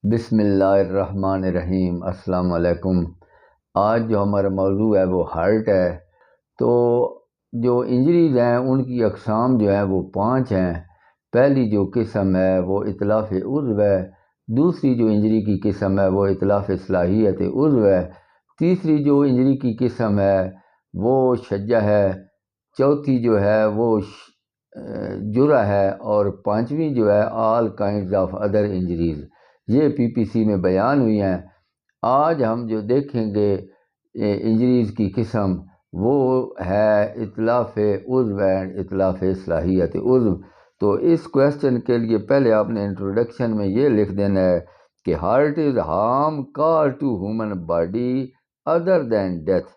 بسم اللہ الرحمن الرحیم۔ السلام علیکم۔ آج جو ہمارا موضوع ہے وہ ہارٹ ہے۔ تو جو انجریز ہیں ان کی اقسام جو ہیں وہ 5 ہیں۔ پہلی جو قسم ہے وہ اتلاف عضو ہے، دوسری جو انجری کی قسم ہے وہ اتلاف صلاحیت عضو ہے، تیسری جو انجری کی قسم ہے وہ شجہ ہے، چوتھی جو ہے وہ جرح ہے، اور پانچویں جو ہے all kinds of other injuries. یہ PPC میں بیان ہوئی ہیں۔ آج ہم جو دیکھیں گے انجریز کی قسم وہ ہے اتلاف عضو اینڈ اتلاف صلاحیت عضو۔ تو اس کویسچن کے لیے پہلے آپ نے انٹروڈکشن میں یہ لکھ دینا ہے کہ hurt is harm caused to human body other than death.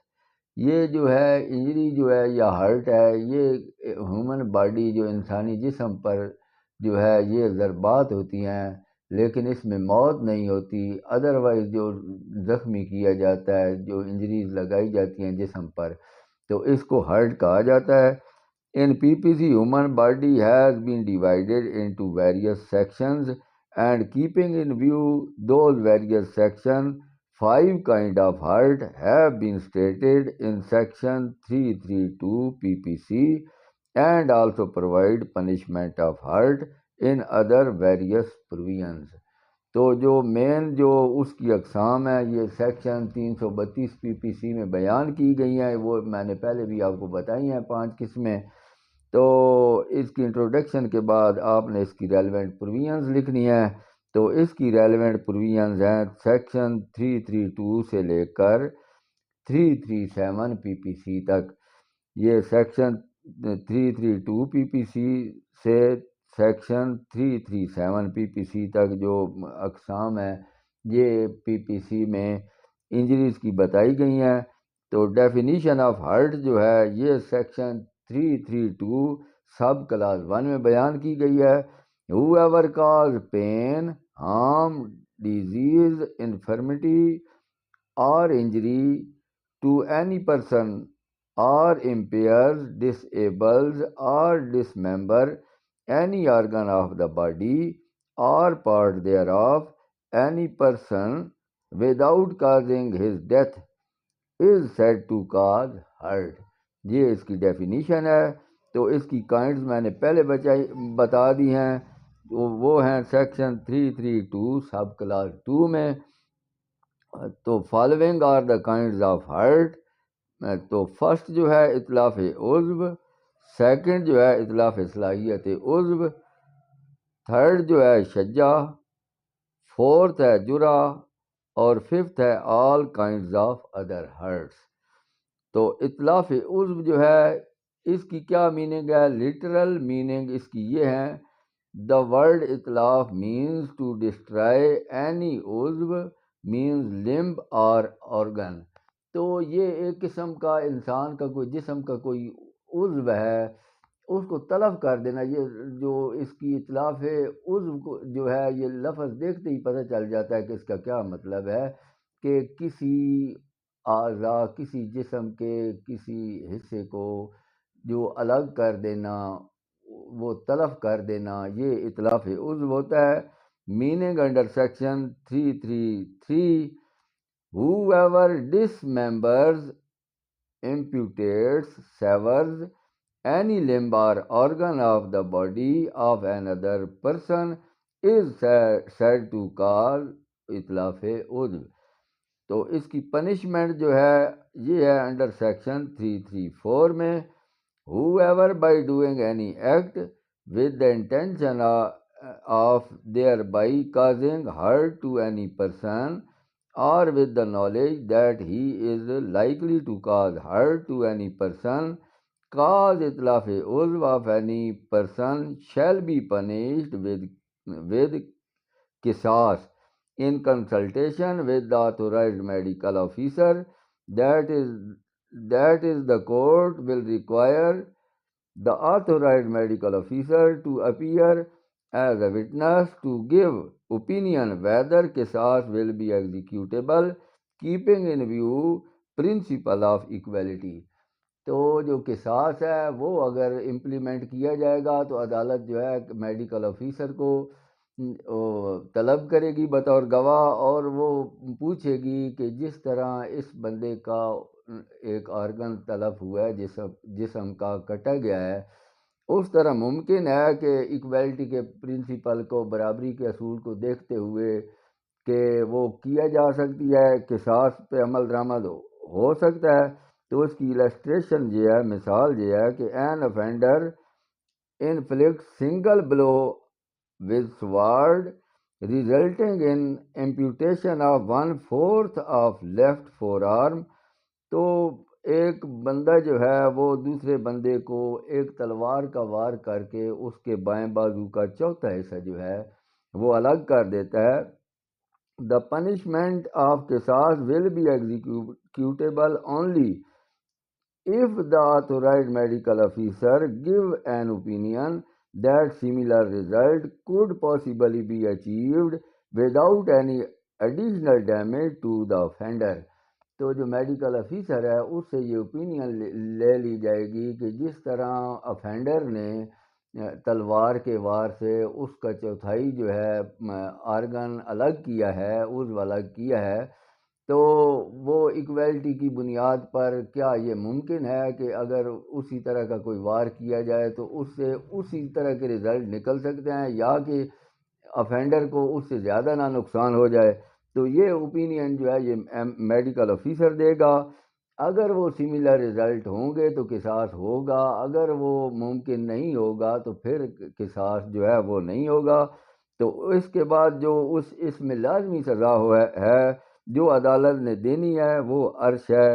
یہ جو ہے انجری جو ہے یا ہارٹ ہے، یہ ہیومن باڈی جو انسانی جسم پر جو ہے یہ ضربات ہوتی ہیں، لیکن اس میں موت نہیں ہوتی۔ ادروائز جو زخمی کیا جاتا ہے، جو انجریز لگائی جاتی ہیں جسم پر، تو اس کو ہارٹ کہا جاتا ہے۔ In PPC, human body has been divided into various sections, and keeping in view those various sections, 5 kind of heart have been stated in section 332 PPC, and also provide punishment of heart in other various provisions۔ تو جو مین جو اس کی اقسام ہیں یہ section 332 PPC میں بیان کی گئی ہیں، وہ میں نے پہلے بھی آپ کو بتائی ہیں 5 قسمیں۔ تو اس کی انٹروڈکشن کے بعد آپ نے اس کی ریلیونٹ پروویژنز لکھنی ہے۔ تو اس کی ریلیونٹ پروویژنز ہیں سیکشن 332 سے لے کر 337 PPC تک۔ یہ سیکشن 332 PPC سے سیکشن 337 PPC تک جو اقسام ہیں یہ PPC میں انجریز کی بتائی گئی ہیں۔ تو ڈیفینیشن آف ہارٹ جو ہے یہ سیکشن 332 سب کلاس 1 میں بیان کی گئی ہے۔ whoever cause pain, harm, disease, infirmity or injury to any person or impairs, disables or dismember any organ of the body or part thereof, any person without causing his death is said to cause hurt۔ یہ اس کی definition ہے۔ تو اس کی kinds میں نے پہلے بتا دی ہیں، وہ ہیں سیکشن 332 سب کلاس 2 میں۔ تو following are the kinds of hurt. تو فرسٹ جو ہے اتلاف عضو، سیکنڈ جو ہے اتلاف صلاحیت عضو، تھرڈ جو ہے شجہ، فورتھ ہے جرح، اور ففتھ ہے all kinds of other hurts. تو اتلاف عضو جو ہے اس کی کیا میننگ ہے؟ لٹرل میننگ اس کی یہ ہے، دا ورڈ اتلاف مینز ٹو ڈسٹرائے اینی عضو مینز لمب اور آرگن۔ تو یہ ایک قسم کا انسان کا کوئی جسم کا کوئی عضو ہے اس کو تلف کر دینا۔ یہ جو اس کی اتلاف عضو کو جو ہے یہ لفظ دیکھتے ہی پتہ چل جاتا ہے کہ اس کا کیا مطلب ہے، کہ کسی اعضاء کسی جسم کے کسی حصے کو جو الگ کر دینا، وہ تلف کر دینا، یہ اتلاف عضو ہوتا ہے۔ Meaning under section 333، whoever dismembers, amputates, severs any limb or organ of the body of another person is said to cause اتلاف عضو۔ تو اس کی پنشمنٹ جو ہے یہ ہے انڈر سیکشن 334 میں، whoever by doing any act with the intention of thereby causing hurt to any person or with the knowledge that he is likely to cause hurt to any person, cause اتلاف عضو of any person shall be punished with قصاص in consultation with the authorized medical officer, that is the court will require the authorized medical officer to appear as a witness to give opinion whether qisas will be executable, keeping in view principle of equality۔ تو جو قصاص ہے وہ اگر implement کیا جائے گا تو عدالت جو ہے میڈیکل آفیسر کو طلب کرے گی بطور گواہ، اور وہ پوچھے گی کہ جس طرح اس بندے کا ایک آرگن تلف ہوا ہے، جسم کا کٹا گیا ہے، اس طرح ممکن ہے کہ ایکویلٹی کے پرنسپل کو، برابری کے اصول کو دیکھتے ہوئے کہ وہ کیا جا سکتی ہے، قصاص پہ عمل درآمد ہو سکتا ہے۔ تو اس کی السٹریشن جو ہے، مثال یہ ہے کہ an offender inflict single blow with sword resulting in amputation of 1/4 of left forearm۔ تو ایک بندہ جو ہے وہ دوسرے بندے کو ایک تلوار کا وار کر کے اس کے بائیں بازو کا چوتھا حصہ جو ہے وہ الگ کر دیتا ہے۔ The punishment of qisas will be executable only if the authorized medical officer give an opinion that similar result could possibly be achieved without any additional damage to the offender۔ تو جو میڈیکل آفیسر ہے اس سے یہ opinion لے لی جائے گی کہ جس طرح افینڈر نے تلوار کے وار سے اس کا چوتھائی جو ہے آرگن الگ کیا ہے، عضو الگ کیا ہے، تو وہ ایکویلٹی کی بنیاد پر کیا یہ ممکن ہے کہ اگر اسی طرح کا کوئی وار کیا جائے تو اس سے اسی طرح کے رزلٹ نکل سکتے ہیں، یا کہ افینڈر کو اس سے زیادہ نہ نقصان ہو جائے؟ تو یہ اوپینین جو ہے یہ میڈیکل آفیسر دے گا۔ اگر وہ سملر رزلٹ ہوں گے تو قصاص ہوگا، اگر وہ ممکن نہیں ہوگا تو پھر قصاص جو ہے وہ نہیں ہوگا۔ تو اس کے بعد جو اس میں لازمی سزا ہے جو عدالت نے دینی ہے وہ عرش ہے۔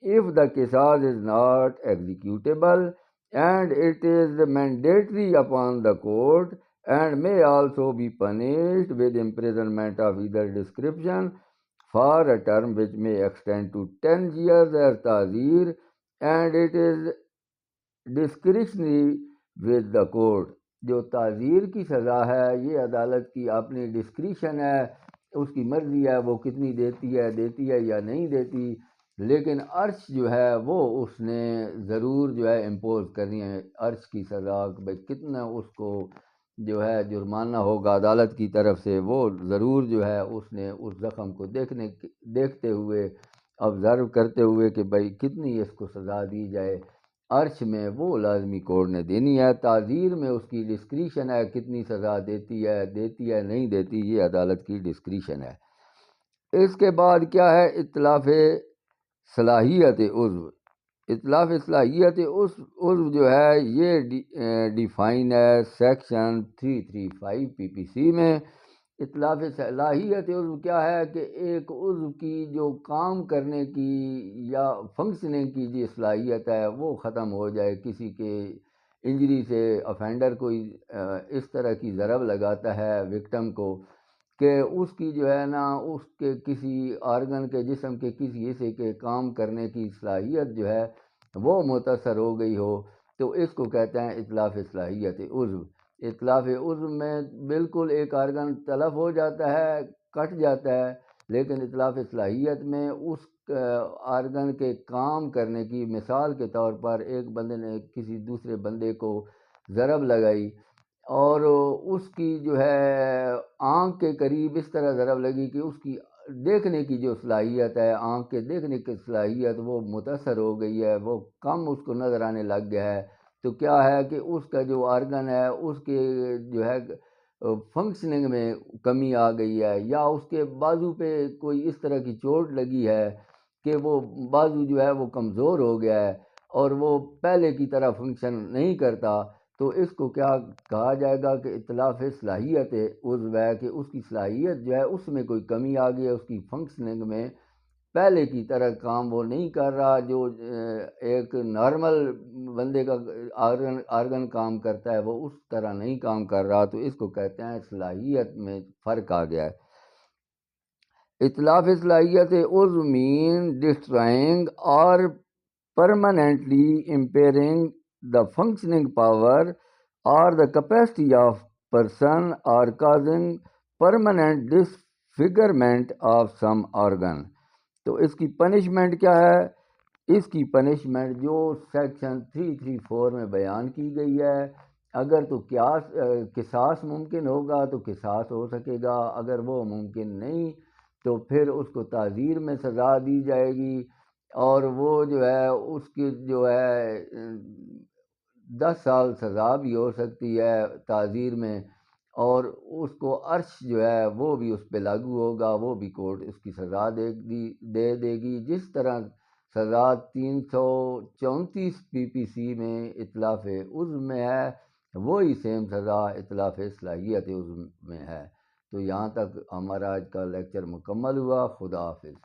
if the qisas is not executable and it is mandatory upon the court and may also be punished with imprisonment of either description for a term which may extend to 10 years as ta'zir and it is discretionary with the court۔ جو تعزیر کی سزا ہے یہ عدالت کی اپنی discretion ہے، اس کی مرضی ہے وہ کتنی دیتی ہے یا نہیں دیتی، لیکن عرش جو ہے وہ اس نے ضرور جو ہے امپوز کرنی ہے، عرش کی سزا بھائی کتنا اس کو جو ہے جرمانہ ہوگا عدالت کی طرف سے، وہ ضرور جو ہے اس نے اس زخم کو دیکھتے ہوئے آبزرو کرتے ہوئے کہ بھائی کتنی اس کو سزا دی جائے، عرش میں وہ لازمی کورٹ نے دینی ہے۔ تعزیر میں اس کی ڈسکریشن ہے، کتنی سزا دیتی ہے نہیں دیتی، یہ عدالت کی ڈسکریشن ہے۔ اس کے بعد کیا ہے؟ اطلاف صلاحیت عضو۔ اطلاف صلاحیت عضو جو ہے یہ ڈیفائن ہے سیکشن 335 پی پی سی میں۔ اطلاف صلاحیت عضو کیا ہے کہ ایک عضو کی جو کام کرنے کی یا فنکشننگ کی جو صلاحیت ہے وہ ختم ہو جائے، کسی کے انجری سے افینڈر کوئی اس طرح کی ضرب لگاتا ہے وکٹم کو کہ اس کی جو ہے نا اس کے کسی آرگن کے جسم کے کسی حصے کے کام کرنے کی صلاحیت جو ہے وہ متاثر ہو گئی ہو، تو اس کو کہتے ہیں اطلاف صلاحیت عضو۔ اطلاف عضو میں بالکل ایک آرگن تلف ہو جاتا ہے، کٹ جاتا ہے، لیکن اطلاف صلاحیت میں اس آرگن کے کام کرنے کی، مثال کے طور پر ایک بندے نے کسی دوسرے بندے کو ضرب لگائی اور اس کی جو ہے آنکھ کے قریب اس طرح ضرب لگی کہ اس کی دیکھنے کی جو صلاحیت ہے، آنکھ کے دیکھنے کی صلاحیت وہ متاثر ہو گئی ہے، وہ کم اس کو نظر آنے لگ گیا ہے، تو کیا ہے کہ اس کا جو آرگن ہے اس کے جو ہے فنکشننگ میں کمی آ گئی ہے، یا اس کے بازو پہ کوئی اس طرح کی چوٹ لگی ہے کہ وہ بازو جو ہے وہ کمزور ہو گیا ہے اور وہ پہلے کی طرح فنکشن نہیں کرتا، تو اس کو کیا کہا جائے گا کہ اطلاف صلاحیت عضو ہے، کہ اس کی صلاحیت جو ہے اس میں کوئی کمی آ گئی ہے، اس کی فنکشننگ میں پہلے کی طرح کام وہ نہیں کر رہا، جو ایک نارمل بندے کا آرگن کام کرتا ہے وہ اس طرح نہیں کام کر رہا، تو اس کو کہتے ہیں صلاحیت میں فرق آ گیا ہے۔ اطلاف صلاحیت عضو مین ڈسٹرائنگ اور permanently impairing the functioning power or the capacity of person or causing permanent disfigurement of some organ۔ تو اس کی پنشمنٹ کیا ہے؟ اس کی پنشمنٹ جو سیکشن 334 میں بیان کی گئی ہے اگر تو قصاص ممکن ہوگا تو قصاص ہو سکے گا، اگر وہ ممکن نہیں تو پھر اس کو تعزیر میں سزا دی جائے گی، اور وہ جو ہے اس کی جو ہے 10 سال سزا بھی ہو سکتی ہے تعزیر میں، اور اس کو عرش جو ہے وہ بھی اس پہ لاگو ہوگا، وہ بھی کورٹ اس کی سزا دے گی، جس طرح سزا 334 PPC میں اطلاف عزم میں ہے، وہی سیم سزا اطلاف صلاحیت عزم میں ہے۔ تو یہاں تک ہمارا آج کا لیکچر مکمل ہوا۔ خدا حافظ۔